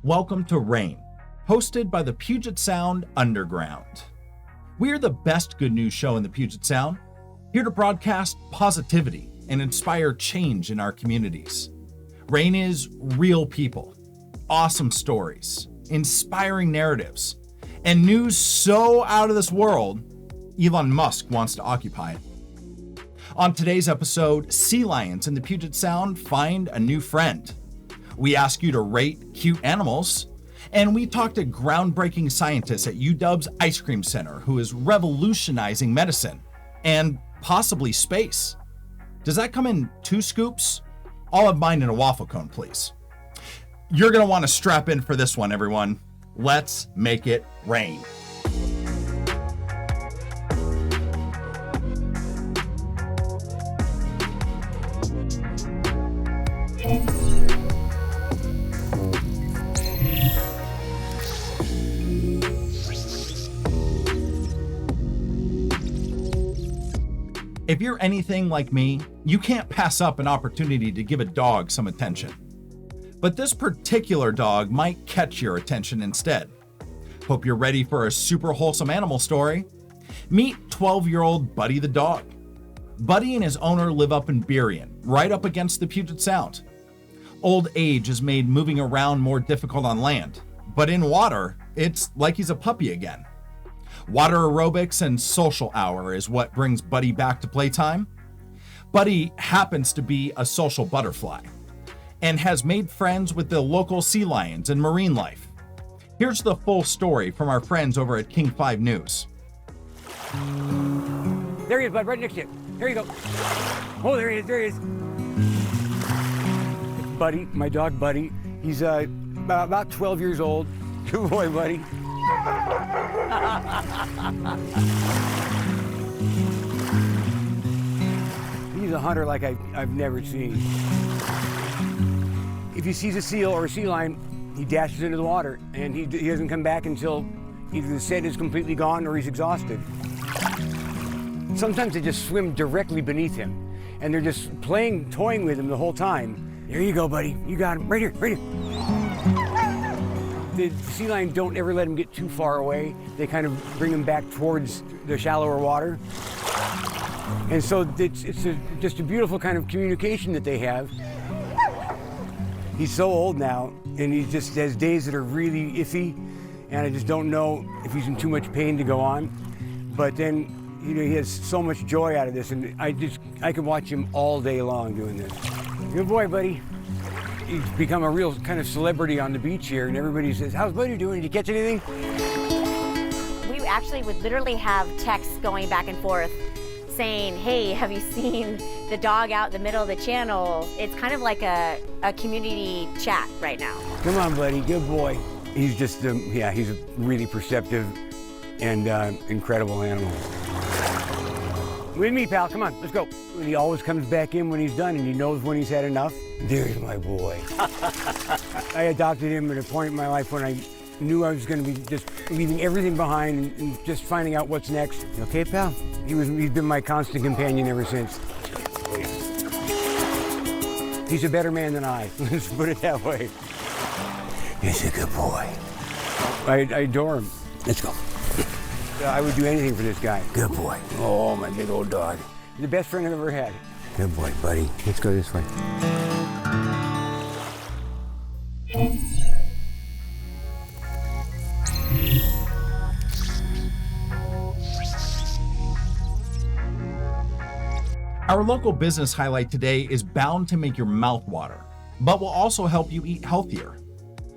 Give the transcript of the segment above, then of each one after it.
Welcome to R.A.I.N, hosted by the Puget Sound Underground. We are the best good news show in the Puget Sound, here to broadcast positivity and inspire change in our communities. R.A.I.N is real people, awesome stories, inspiring narratives, and news so out of this world, Elon Musk wants to occupy it. On today's episode, sea lions in the Puget Sound find a new friend. We ask you to rate cute animals, and we talk to groundbreaking scientists at UW's Ice Cream Center who is revolutionizing medicine and possibly space. Does that come in 2 scoops? I'll have mine in a waffle cone, please. You're going to want to strap in for this one, everyone. Let's make it rain. If you're anything like me, you can't pass up an opportunity to give a dog some attention. But this particular dog might catch your attention instead. Hope you're ready for a super wholesome animal story. Meet 12-year-old Buddy the dog. Buddy and his owner live up in Berrien, right up against the Puget Sound. Old age has made moving around more difficult on land, but in water, it's like he's a puppy again. Water aerobics and social hour is what brings Buddy back to playtime. Buddy happens to be a social butterfly and has made friends with the local sea lions and marine life. Here's the full story from our friends over at King 5 News. There he is, bud, right next to you. There you go. Oh, there he is. Buddy, my dog Buddy. He's about 12 years old. Good boy, Buddy. He's a hunter like I've never seen. If he sees a seal or a sea lion, he dashes into the water, and he doesn't come back until either the scent is completely gone or he's exhausted. Sometimes they just swim directly beneath him, and they're just toying with him the whole time. There you go, buddy. You got him. Right here. The sea lions don't ever let him get too far away. They kind of bring him back towards the shallower water. And so it's just a beautiful kind of communication that they have. He's so old now, and he just has days that are really iffy, and I just don't know if he's in too much pain to go on. But then, he has so much joy out of this, and I could watch him all day long doing this. Good boy, buddy. He's become a real kind of celebrity on the beach here, and everybody says, "How's Buddy doing? Did you catch anything?" We actually would literally have texts going back and forth saying, "Hey, have you seen the dog out in the middle of the channel?" It's kind of like a community chat right now. Come on, Buddy, good boy. He's just, he's a really perceptive and incredible animal. With me, pal, come on, let's go. And he always comes back in when he's done, and he knows when he's had enough. There's my boy. I adopted him at a point in my life when I knew I was going to be just leaving everything behind and just finding out what's next. Okay, pal? He's been my constant companion ever since. He's a better man than I, let's put it that way. He's a good boy. I adore him. Let's go. I would do anything for this guy. Good boy. Oh, my big old dog. He's the best friend I've ever had. Good boy, buddy. Let's go this way. Our local business highlight today is bound to make your mouth water, but will also help you eat healthier.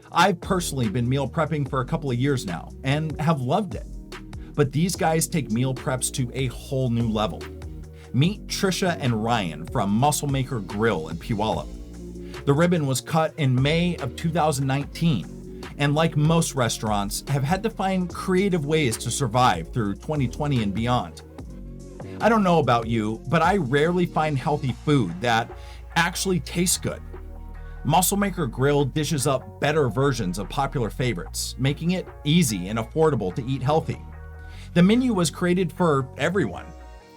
I've personally been meal prepping for a couple of years now and have loved it. But these guys take meal preps to a whole new level. Meet Trisha and Ryan from Muscle Maker Grill in Puyallup. The ribbon was cut in May of 2019, and like most restaurants, have had to find creative ways to survive through 2020 and beyond. I don't know about you, but I rarely find healthy food that actually tastes good. Muscle Maker Grill dishes up better versions of popular favorites, making it easy and affordable to eat healthy. The menu was created for everyone: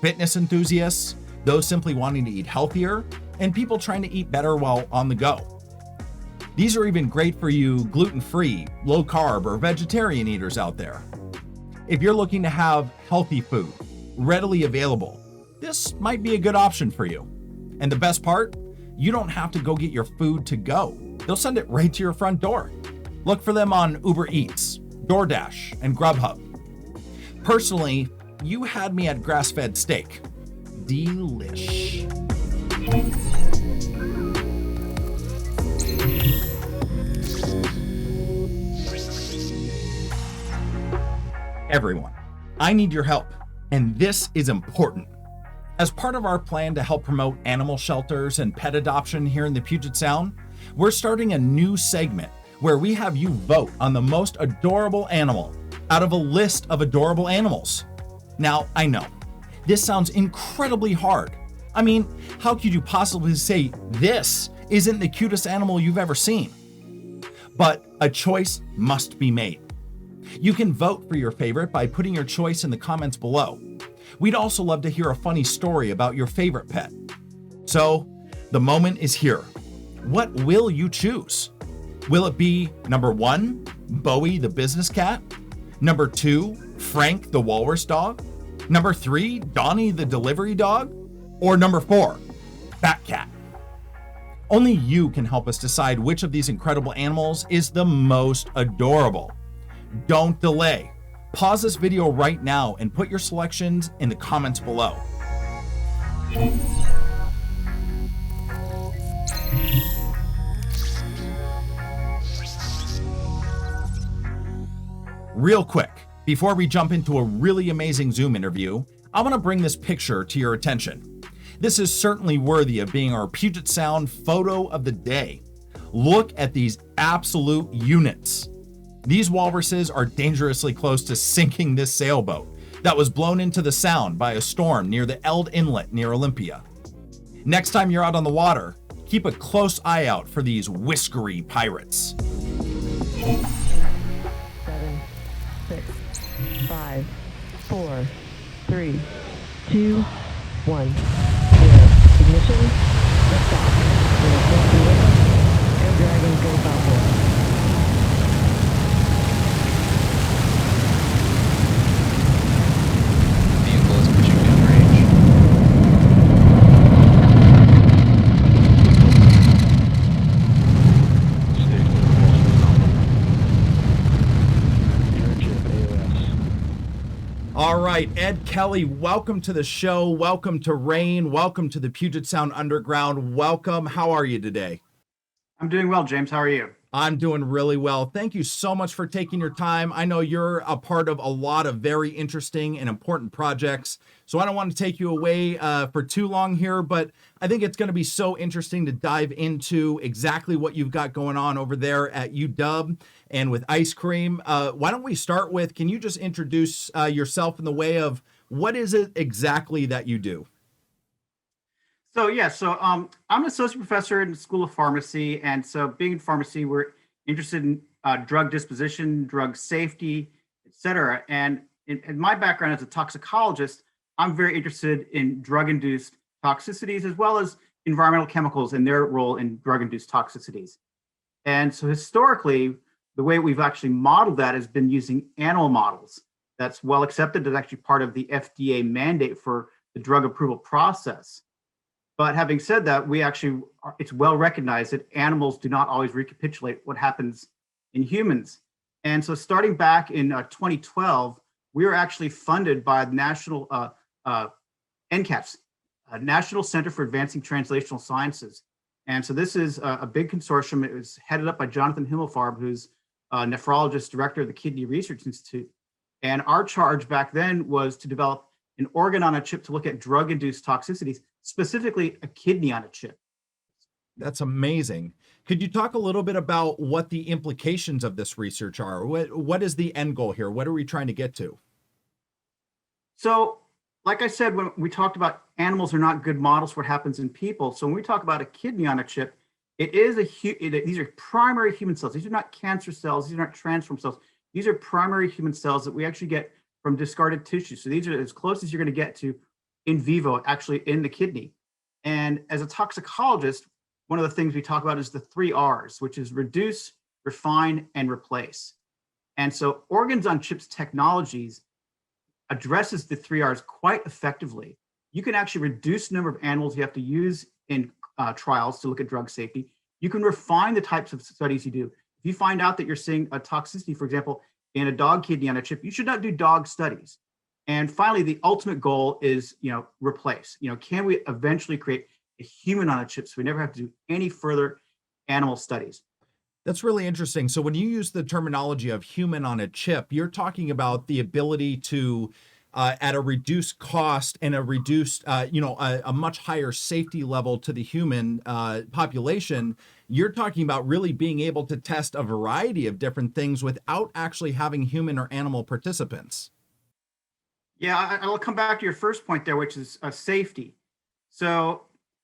fitness enthusiasts, those simply wanting to eat healthier, and people trying to eat better while on the go. These are even great for you gluten-free, low-carb, or vegetarian eaters out there. If you're looking to have healthy food readily available, this might be a good option for you. And the best part, you don't have to go get your food to go. They'll send it right to your front door. Look for them on Uber Eats, DoorDash, and Grubhub. Personally, you had me at grass-fed steak. Delish. Everyone, I need your help, and this is important. As part of our plan to help promote animal shelters and pet adoption here in the Puget Sound, we're starting a new segment where we have you vote on the most adorable animal out of a list of adorable animals. Now, I know, this sounds incredibly hard. I mean, how could you possibly say this isn't the cutest animal you've ever seen? But a choice must be made. You can vote for your favorite by putting your choice in the comments below. We'd also love to hear a funny story about your favorite pet. So, the moment is here. What will you choose? Will it be number 1, Bowie the business cat? Number 2, Frank the walrus dog? Number 3, Donnie the delivery dog? Or number 4, Fat Cat? Only you can help us decide which of these incredible animals is the most adorable. Don't delay. Pause this video right now and put your selections in the comments below. Real quick, before we jump into a really amazing Zoom interview, I want to bring this picture to your attention. This is certainly worthy of being our Puget Sound photo of the day. Look at these absolute units. These walruses are dangerously close to sinking this sailboat that was blown into the sound by a storm near the Eld Inlet near Olympia. Next time you're out on the water, keep a close eye out for these whiskery pirates. 7, 6, 5, 4, 3, 2, 1. 0. Ignition. Liftoff. And Dragon go Falcon. Vehicle is pushing down range. All right, Ed Kelly, welcome to the show. Welcome to R.A.I.N. Welcome to the Puget Sound Underground. Welcome. How are you today? I'm doing well, James. How are you? I'm doing really well. Thank you so much for taking your time. I know you're a part of a lot of very interesting and important projects, so I don't want to take you away for too long here, but I think it's going to be so interesting to dive into exactly what you've got going on over there at UW and with ISCRM. Why don't we start with, can you just introduce yourself in the way of what is it exactly that you do? I'm an associate professor in the School of Pharmacy. And so being in pharmacy, we're interested in drug disposition, drug safety, et cetera. And in my background as a toxicologist, I'm very interested in drug-induced toxicities as well as environmental chemicals and their role in drug-induced toxicities. And so historically, the way we've actually modeled that has been using animal models. That's well accepted. It's actually part of the FDA mandate for the drug approval process. But having said that, it's well recognized that animals do not always recapitulate what happens in humans. And so starting back in 2012, we were actually funded by the National NCATS, National Center for Advancing Translational Sciences. And so this is a big consortium. It was headed up by Jonathan Himmelfarb, who's a nephrologist director of the Kidney Research Institute. And our charge back then was to develop an organ on a chip to look at drug-induced toxicities, specifically a kidney on a chip. That's amazing. Could you talk a little bit about what the implications of this research are? What is the end goal here? What are we trying to get to? So, like I said, when we talked about animals are not good models for what happens in people. So when we talk about a kidney on a chip, these are primary human cells. These are not cancer cells. These are not transform cells. These are primary human cells that we actually get from discarded tissue. So these are as close as you're going to get to in vivo, actually in the kidney. And as a toxicologist, one of the things we talk about is the 3 Rs, which is reduce, refine, and replace. And so organs on chips technologies addresses the 3 Rs quite effectively. You can actually reduce the number of animals you have to use in trials to look at drug safety. You can refine the types of studies you do. If you find out that you're seeing a toxicity, for example, in a dog kidney on a chip, you should not do dog studies. And finally, the ultimate goal is, replace. Can we eventually create a human on a chip so we never have to do any further animal studies? That's really interesting. So when you use the terminology of human on a chip, you're talking about the ability to, at a reduced cost and a reduced, a much higher safety level to the human population. You're talking about really being able to test a variety of different things without actually having human or animal participants. Yeah, I'll come back to your first point there, which is safety. So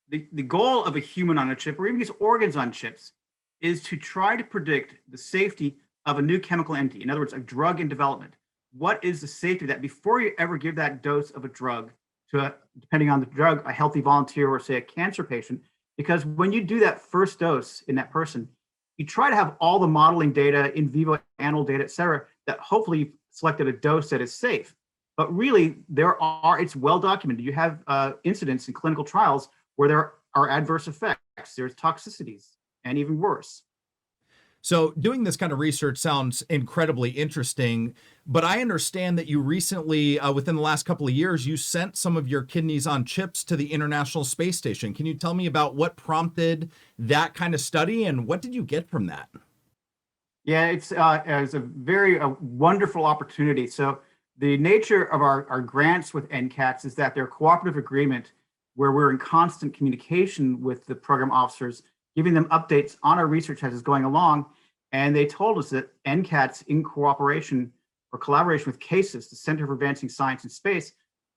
the goal of a human on a chip, or even these organs on chips, is to try to predict the safety of a new chemical entity. In other words, a drug in development. What is the safety of that before you ever give that dose of a drug to, depending on the drug, a healthy volunteer or say a cancer patient? Because when you do that first dose in that person, you try to have all the modeling data, in vivo animal data, et cetera, that hopefully you've selected a dose that is safe. But really, it's well documented. You have incidents in clinical trials where there are adverse effects, there's toxicities, and even worse. So doing this kind of research sounds incredibly interesting, but I understand that you recently, within the last couple of years, you sent some of your kidneys on chips to the International Space Station. Can you tell me about what prompted that kind of study and what did you get from that? Yeah, it's a very wonderful opportunity. So the nature of our grants with NCATS is that they're a cooperative agreement where we're in constant communication with the program officers, giving them updates on our research as it's going along. And they told us that NCATS, in cooperation or collaboration with CASIS, the Center for Advancing Science in Space,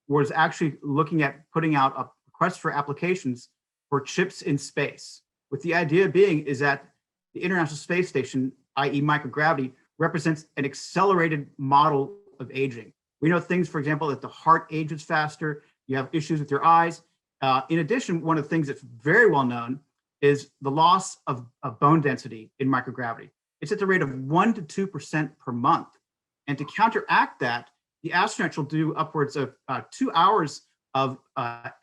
was actually looking at putting out a request for applications for chips in space, with the idea being is that the International Space Station, i.e. microgravity, represents an accelerated model of aging. We know things, for example, that the heart ages faster, you have issues with your eyes. In addition, one of the things that's very well known is the loss of bone density in microgravity. It's at the rate of 1% to 2% per month. And to counteract that, the astronauts will do upwards of 2 hours of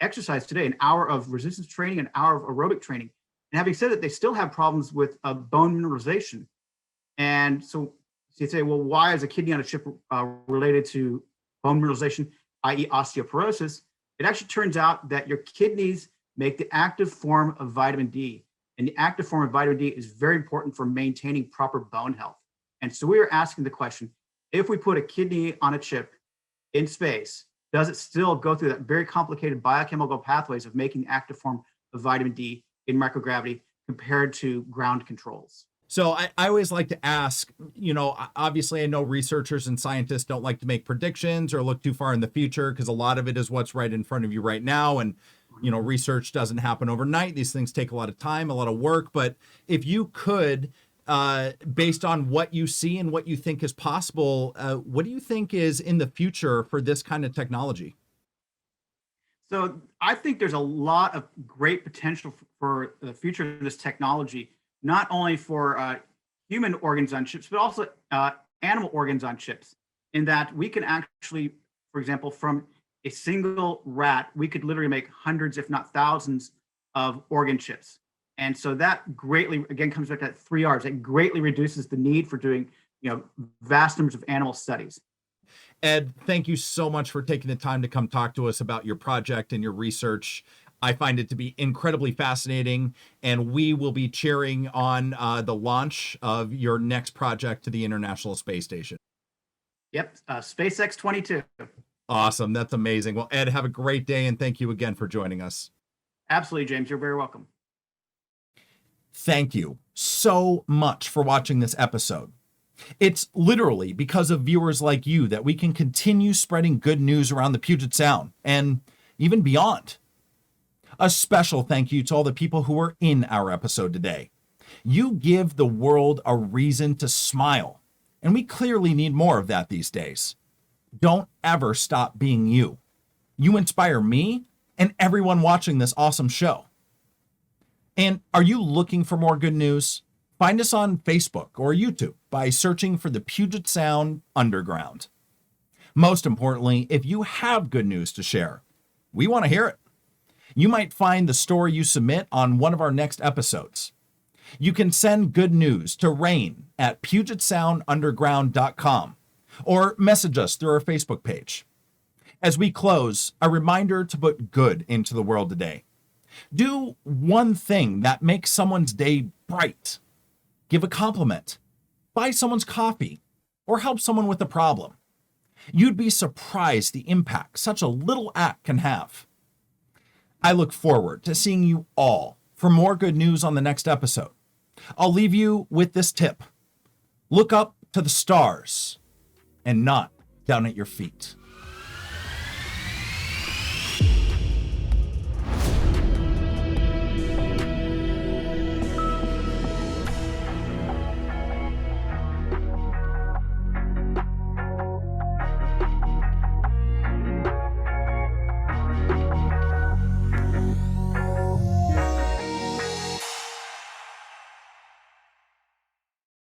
exercise today, an hour of resistance training, an hour of aerobic training. And having said that, they still have problems with bone mineralization. And so you say, well, why is a kidney on a chip related to bone mineralization, i.e. osteoporosis? It actually turns out that your kidneys make the active form of vitamin D. And the active form of vitamin D is very important for maintaining proper bone health. And so we are asking the question, if we put a kidney on a chip in space, does it still go through that very complicated biochemical pathways of making the active form of vitamin D in microgravity compared to ground controls? So I always like to ask, obviously I know researchers and scientists don't like to make predictions or look too far in the future because a lot of it is what's right in front of you right now. And, research doesn't happen overnight. These things take a lot of time, a lot of work. But if you could, based on what you see and what you think is possible, what do you think is in the future for this kind of technology? So I think there's a lot of great potential for the future of this technology, not only for human organs on chips, but also animal organs on chips, in that we can actually, for example, from a single rat, we could literally make hundreds, if not thousands, of organ chips. And so that greatly, again, comes back to that 3 Rs. It greatly reduces the need for doing, vast numbers of animal studies. Ed, thank you so much for taking the time to come talk to us about your project and your research. I find it to be incredibly fascinating, and we will be cheering on the launch of your next project to the International Space Station. Yep, SpaceX 22. Awesome. That's amazing. Well, Ed, have a great day, and thank you again for joining us. Absolutely, James. You're very welcome. Thank you so much for watching this episode. It's literally because of viewers like you that we can continue spreading good news around the Puget Sound and even beyond. A special thank you to all the people who were in our episode today. You give the world a reason to smile, and we clearly need more of that these days. Don't ever stop being you. You inspire me and everyone watching this awesome show. And are you looking for more good news? Find us on Facebook or YouTube by searching for the Puget Sound Underground. Most importantly, if you have good news to share, we want to hear it. You might find the story you submit on one of our next episodes. You can send good news to R.A.I.N at PugetSoundUnderground.com or message us through our Facebook page. As we close, a reminder to put good into the world today. Do one thing that makes someone's day bright. Give a compliment, buy someone's coffee, or help someone with a problem. You'd be surprised the impact such a little act can have. I look forward to seeing you all for more good news on the next episode. I'll leave you with this tip. Look up to the stars and not down at your feet.